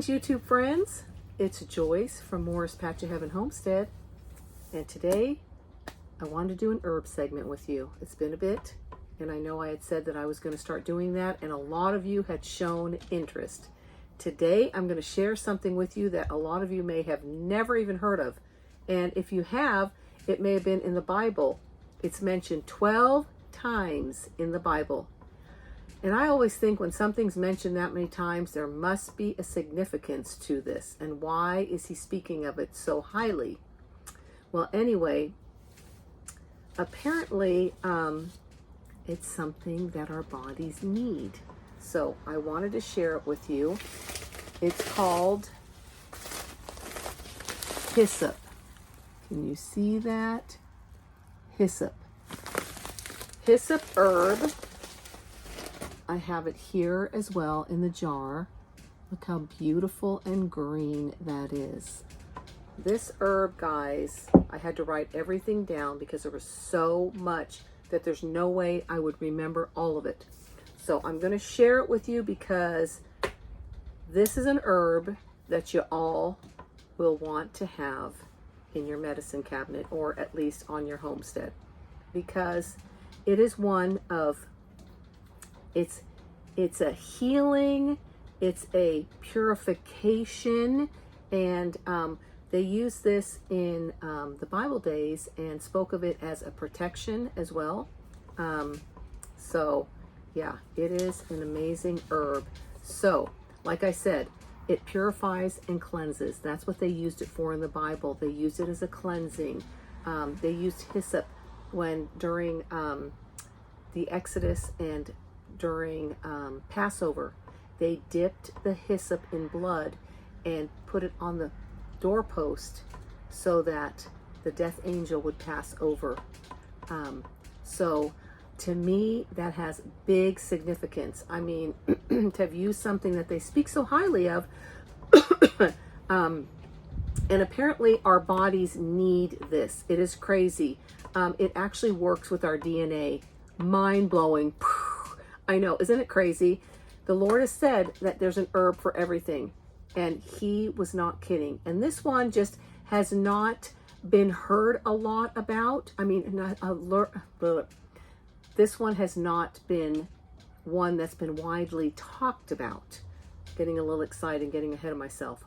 YouTube friends, it's Joyce from Morris Patch of Heaven Homestead, and today I wanted to do an herb segment with you. It's been a bit, and I know I had said that I was going to start doing that, and a lot of you had shown interest. Today I'm going to share something with you that a lot of you may have never even heard of, and if you have, it may have been in the Bible. It's mentioned 12 times in the Bible. And I always think when something's mentioned that many times, there must be a significance to this. And why is he speaking of it so highly? Well, anyway, apparently it's something that our bodies need. So I wanted to share it with you. It's called Hyssop. Can you see that? Hyssop. Hyssop herb. I have it here as well in the jar. Look how beautiful and green that is. This herb, guys, I had to write everything down because there was so much that there's no way I would remember all of it. So I'm going to share it with you because this is an herb that you all will want to have in your medicine cabinet, or at least on your homestead, because it is one of it's a healing, it's a purification, and they used this in the Bible days and spoke of it as a protection as well. So yeah, it is an amazing herb. So like I said, it purifies and cleanses. That's what they used it for in the Bible. They used it as a cleansing. They used hyssop during the Exodus and during Passover. They dipped the hyssop in blood and put it on the doorpost so that the death angel would pass over. So to me, that has big significance. I mean, to have used something that they speak so highly of, and apparently our bodies need this. It is crazy. It actually works with our DNA. Mind-blowing. I know, isn't it crazy? The Lord has said that there's an herb for everything, and he was not kidding. And this one just has not been heard a lot about. I mean, this one has not been one that's been widely talked about. Getting a little excited, getting ahead of myself.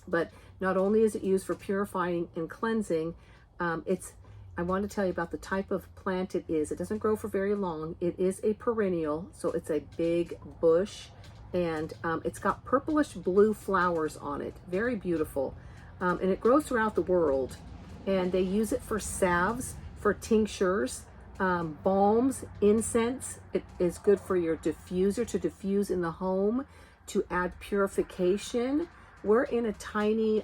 But not only is it used for purifying and cleansing, I want to tell you about the type of plant it is. It doesn't grow for very long. It is a perennial, so it's a big bush, and it's got purplish blue flowers on it. Very beautiful. And it grows throughout the world. And they use it for salves, for tinctures, balms, incense. It is good for your diffuser, to diffuse in the home, to add purification. We're in a tiny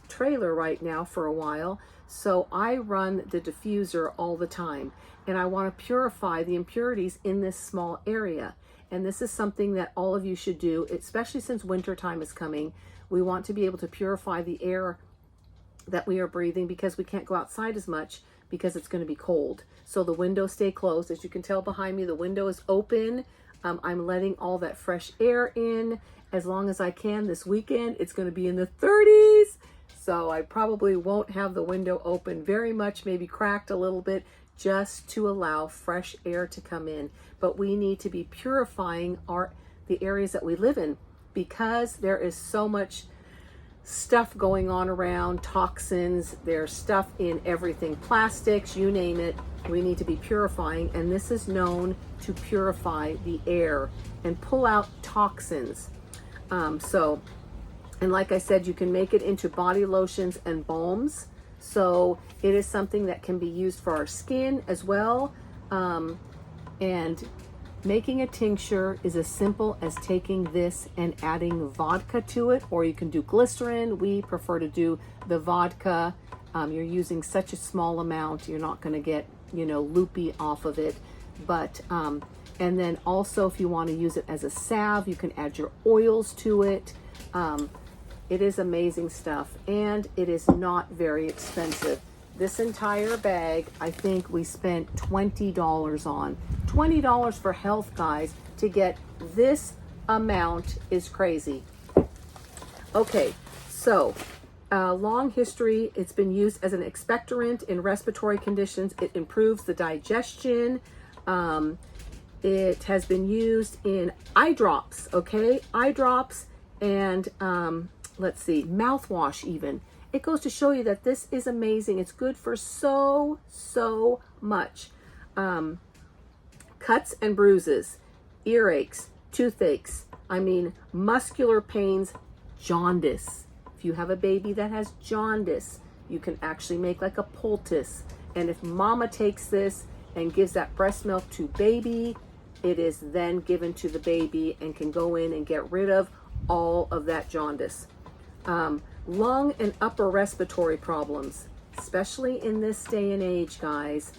trailer right now for a while, so I run the diffuser all the time, and I want to purify the impurities in this small area. And this is something that all of you should do, especially since winter time is coming. We want to be able to purify the air that we are breathing, because we can't go outside as much because it's going to be cold. So the windows stay closed. As you can tell behind me, the window is open. I'm letting all that fresh air in as long as I can. This weekend it's going to be in the 30s. So I probably won't have the window open very much, maybe cracked a little bit, just to allow fresh air to come in. But we need to be purifying the areas that we live in, because there is so much stuff going on around, toxins, there's stuff in everything, plastics, you name it. We need to be purifying, and this is known to purify the air and pull out toxins. And like I said, you can make it into body lotions and balms. So it is something that can be used for our skin as well. And making a tincture is as simple as taking this and adding vodka to it, or you can do glycerin. We prefer to do the vodka. You're using such a small amount, you're not going to get, loopy off of it. But, and then also if you want to use it as a salve, you can add your oils to it. It is amazing stuff, and it is not very expensive. This entire bag, I think we spent $20 on. $20 for health, guys, to get this amount is crazy. Okay, so long history, it's been used as an expectorant in respiratory conditions. It improves the digestion. It has been used in eye drops, okay? Eye drops and let's see, mouthwash even. It goes to show you that this is amazing. It's good for so much. Cuts and bruises, earaches, toothaches, I mean, muscular pains, jaundice. If you have a baby that has jaundice, you can actually make like a poultice. And if mama takes this and gives that breast milk to baby, it is then given to the baby and can go in and get rid of all of that jaundice. Lung and upper respiratory problems, especially in this day and age, guys.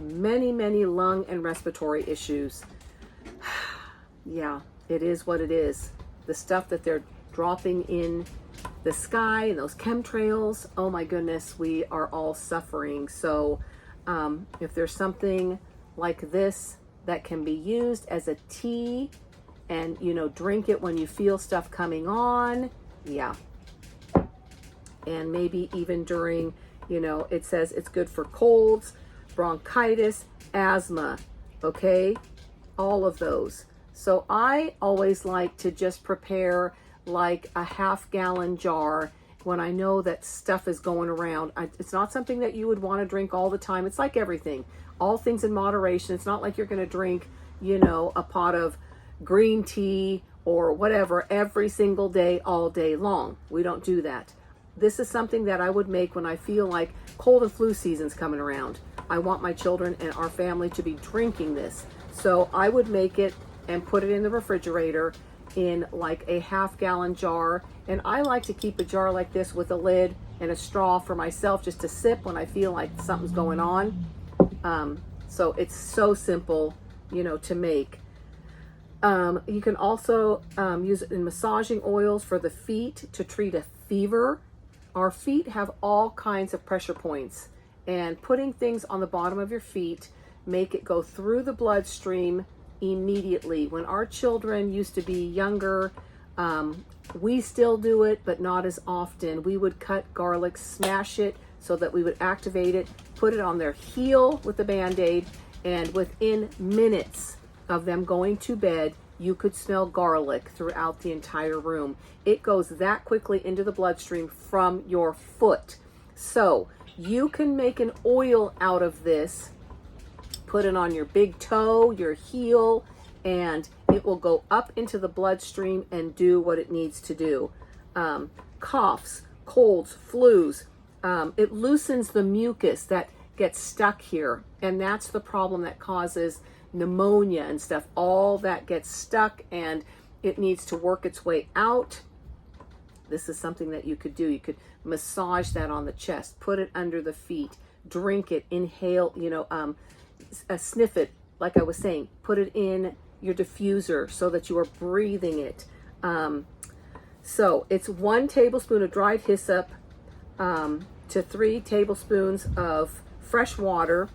Many lung and respiratory issues. Yeah, it is what it is. The stuff that they're dropping in the sky and those chemtrails, oh my goodness, we are all suffering. So if there's something like this that can be used as a tea and, you know, drink it when you feel stuff coming on, yeah. And maybe even during, you know, it says it's good for colds, bronchitis, asthma, okay? All of those. So I always like to just prepare like a half-gallon jar when I know that stuff is going around. It's not something that you would want to drink all the time. It's like everything. All things in moderation. It's not like you're going to drink, you know, a pot of green tea or whatever every single day, all day long. We don't do that. This is something that I would make when I feel like cold and flu season's coming around. I want my children and our family to be drinking this. So I would make it and put it in the refrigerator in like a half-gallon jar. And I like to keep a jar like this with a lid and a straw for myself just to sip when I feel like something's going on. So it's so simple, you know, to make. You can also use it in massaging oils for the feet to treat a fever. Our feet have all kinds of pressure points, and putting things on the bottom of your feet make it go through the bloodstream immediately. When our children used to be younger, we still do it, but not as often. We would cut garlic, smash it so that we would activate it, put it on their heel with the Band-Aid, and within minutes of them going to bed, you could smell garlic throughout the entire room. It goes that quickly into the bloodstream from your foot. So you can make an oil out of this, put it on your big toe, your heel, and it will go up into the bloodstream and do what it needs to do. Coughs, colds, flus, it loosens the mucus that gets stuck here, and that's the problem that causes pneumonia and stuff. All that gets stuck and it needs to work its way out. This is something that you could do. You could massage that on the chest, put it under the feet, drink it, inhale, you know, sniff it, like I was saying, put it in your diffuser so that you are breathing it. So it's 1 tablespoon of dried hyssop to 3 tablespoons of fresh water.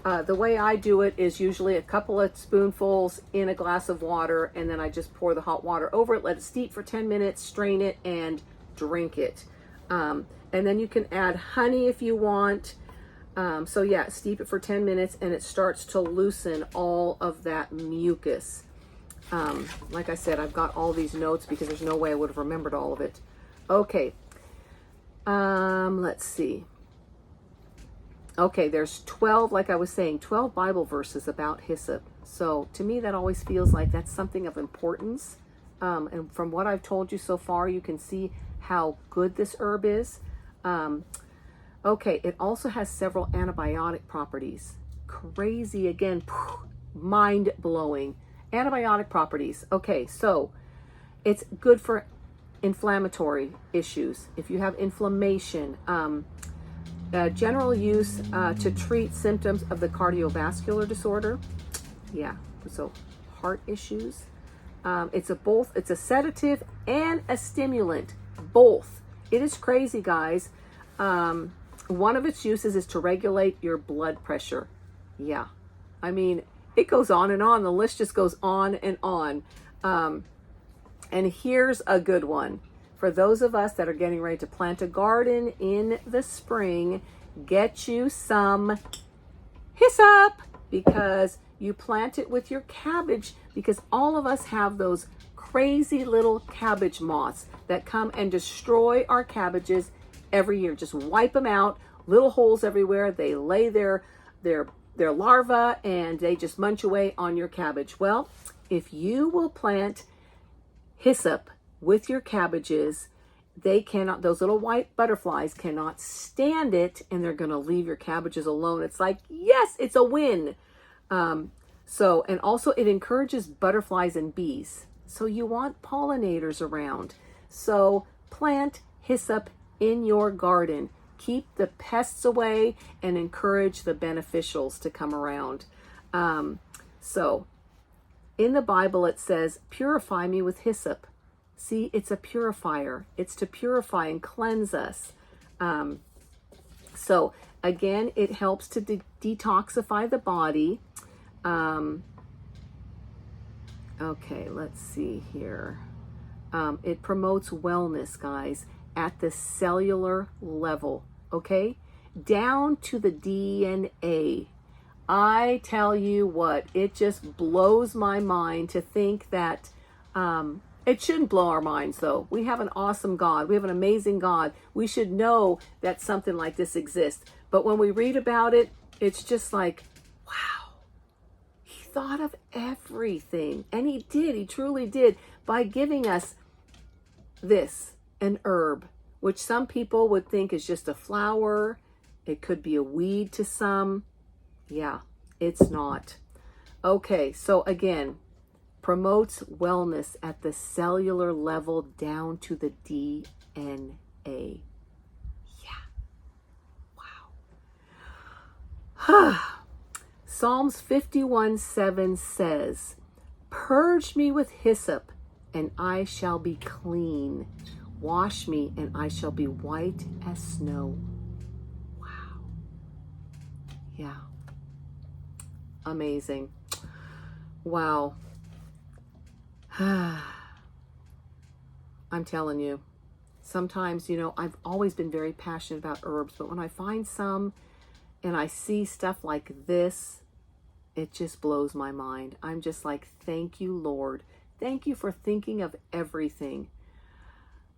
The way I do it is usually a couple of spoonfuls in a glass of water, and then I just pour the hot water over it, let it steep for 10 minutes, strain it, and drink it. And then you can add honey if you want. So yeah, steep it for 10 minutes, and it starts to loosen all of that mucus. Like I said, I've got all these notes because there's no way I would have remembered all of it. Okay. Let's see. Okay, there's 12, like I was saying, 12 Bible verses about hyssop. So to me, that always feels like that's something of importance. And from what I've told you so far, you can see how good this herb is. Okay, it also has several antibiotic properties. Crazy again, mind-blowing. Antibiotic properties. Okay, so it's good for inflammatory issues. If you have inflammation, general use to treat symptoms of the cardiovascular disorder. Yeah, so heart issues. It's a sedative and a stimulant, both. It is crazy, guys. One of its uses is to regulate your blood pressure. Yeah, I mean, it goes on and on. The list just goes on and on. And here's a good one for those of us that are getting ready to plant a garden in the spring, get you some Hyssop, because you plant it with your cabbage, because all of us have those crazy little cabbage moths that come and destroy our cabbages every year. Just wipe them out, little holes everywhere. They lay their larvae and they just munch away on your cabbage. Well, if you will plant Hyssop with your cabbages, they cannot, those little white butterflies cannot stand it, and they're going to leave your cabbages alone. It's like, yes, it's a win. And also it encourages butterflies and bees. So you want pollinators around. So plant Hyssop in your garden. Keep the pests away and encourage the beneficials to come around. So in the Bible, it says, purify me with hyssop. See, it's a purifier. It's to purify and cleanse us. So again, it helps to detoxify the body. Okay, let's see here. It promotes wellness, guys, at the cellular level, okay? Down to the DNA. I tell you what, it just blows my mind to think that, it shouldn't blow our minds though. We have an awesome God. We have an amazing God. We should know that something like this exists. But when we read about it, it's just like, wow, he thought of everything. And he did, he truly did, by giving us this, an herb, which some people would think is just a flower. It could be a weed to some. Yeah, it's not. Okay, so again, promotes wellness at the cellular level down to the DNA. Yeah. Wow. Psalms 51:7 says, purge me with hyssop, and I shall be clean. Wash me, and I shall be white as snow. Wow. Yeah. Amazing. Wow. I'm telling you, sometimes, I've always been very passionate about herbs, but when I find some and I see stuff like this, it just blows my mind. I'm just like, thank you, Lord. Thank you for thinking of everything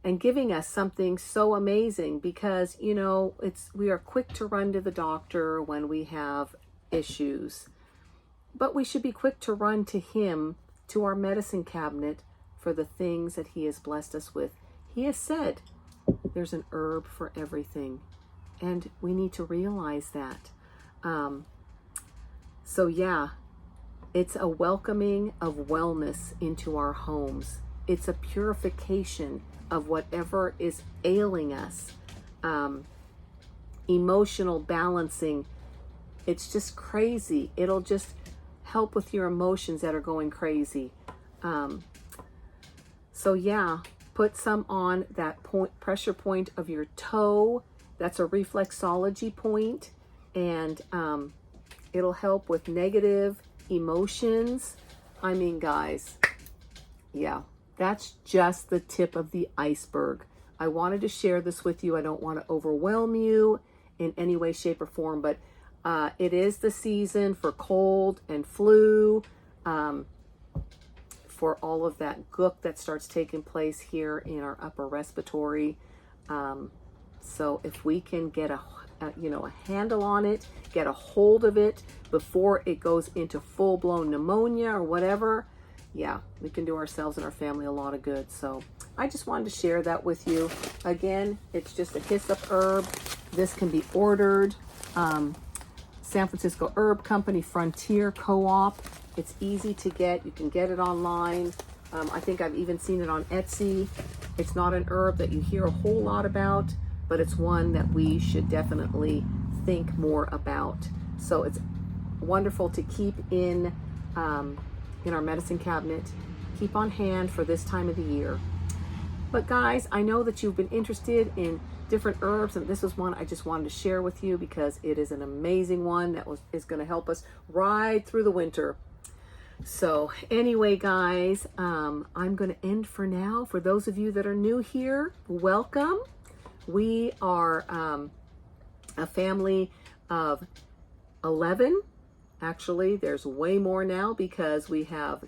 and giving us something so amazing, because, we are quick to run to the doctor when we have issues, but we should be quick to run to him, to our medicine cabinet, for the things that he has blessed us with. He has said there's an herb for everything, and we need to realize that. So yeah, it's a welcoming of wellness into our homes. It's a purification of whatever is ailing us. Emotional balancing. It's just crazy. It'll just help with your emotions that are going crazy. So yeah, put some on that pressure point of your toe. That's a reflexology point, and it'll help with negative emotions. I mean, guys, yeah, that's just the tip of the iceberg. I wanted to share this with you. I don't want to overwhelm you in any way, shape, or form, but it is the season for cold and flu, for all of that gook that starts taking place here in our upper respiratory. So if we can get a handle on it, get a hold of it before it goes into full-blown pneumonia or whatever, yeah, we can do ourselves and our family a lot of good. So I just wanted to share that with you. Again, it's just a hyssop herb. This can be ordered. San Francisco Herb Company, Frontier Co-op. It's easy to get. You can get it online. I think I've even seen it on Etsy. It's not an herb that you hear a whole lot about, but it's one that we should definitely think more about. So it's wonderful to keep in our medicine cabinet, keep on hand for this time of the year. But guys, I know that you've been interested in different herbs, and this was one I just wanted to share with you because it is an amazing one that is going to help us ride through the winter. So anyway, guys, I'm going to end for now. For those of you that are new here, welcome. We are a family of 11. Actually, there's way more now because we have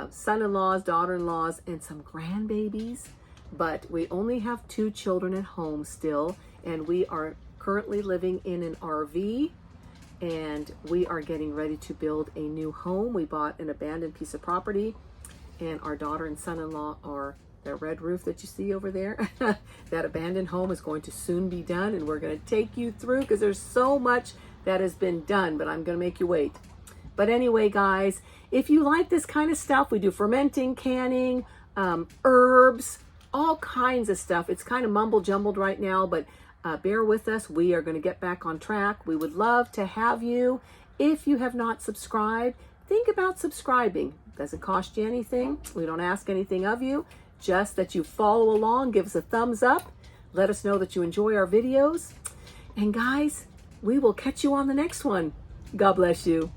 son-in-laws, daughter-in-laws, and some grandbabies. But we only have 2 children at home still, and we are currently living in an RV. And we are getting ready to build a new home. We bought an abandoned piece of property, and our daughter and son-in-law are that red roof that you see over there. That abandoned home is going to soon be done, and we're going to take you through because there's so much that has been done, but I'm going to make you wait. But anyway, guys, if you like this kind of stuff, we do fermenting, canning, herbs, all kinds of stuff. It's kind of mumble jumbled right now, but bear with us. We are going to get back on track. We would love to have you. If you have not subscribed, think about subscribing. It doesn't cost you anything. We don't ask anything of you, just that you follow along, give us a thumbs up, let us know that you enjoy our videos. And guys, we will catch you on the next one. God bless you.